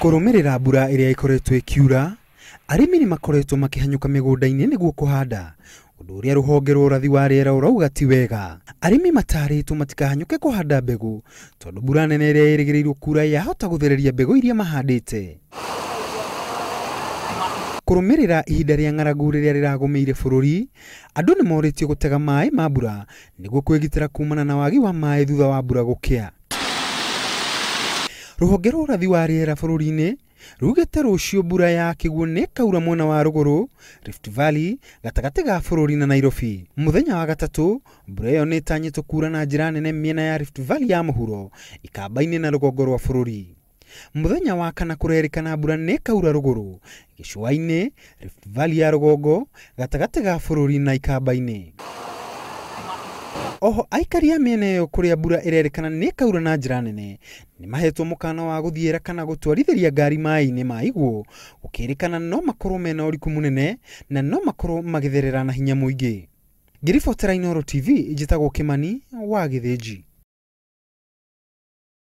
Kũrũmĩrĩra mbura ĩrĩa ĩkoretwo ĩkiura, arĩmi nĩ makoretwo makĩhanyũka mĩgũnda-inĩ nĩguo kũhanda, ũndũ ũrĩa rũhonge rwa ũrathi wa rĩera rũrauga ti wega. Arĩmi matarĩtwo matikahanyũke kũhanda mbegũ tondũ mbura nene ĩrĩa ĩrĩgĩrĩirwo kuura yahota gũthereria mbegũ iria mahandĩte. Kũrũmĩrĩra ihinda rĩa ng'aragu rĩrĩa rĩragũmĩire bũrũri, andũ nĩ morĩtio gũtega maĩ ma mbura nĩguo kwĩgitĩra kumana na wagi wa maĩ thutha wa mbura gũkĩa. Rũhonge rwa ũrathi wa rĩera bũrũri-inĩ rugĩte rũciũ mbura ya kĩguũ nĩ ĩkaura mwena wa rũgũrũ, Rift Valley, gatagatĩ ga bũrũri na Nairobi. Mũthenya wa gatatũ, mbura ĩyo nĩ ĩtanyĩtwo kuura na njĩra nene mĩena ya Rift Valley ya mũhuro, ikamba-inĩ na rũgongo rwa bũrũri. Mũthenya wa kana kũrerĩkana mbura nĩ ĩkaura rũgũrũ, gĩcũa-inĩ, Rift Valley ya rũgongo, gatagatĩ ga bũrũri na ikamba-inĩ. Oho aikari a mĩena ĩyo kũrĩa mbura ĩrerĩkana nĩ ĩkaura na njĩra nene nĩ mahetwo mũkana wa gũthiĩra kana gũtwarithĩria ngari maĩ-inĩ ma igũrũ, gũkĩrĩkana no makorwo mena ũriku mũnene na no makorwo magĩtherera na hinya mũingĩ. Ngĩribotera Inooro TV, njĩtagwo Kimani wa Gĩthĩnji.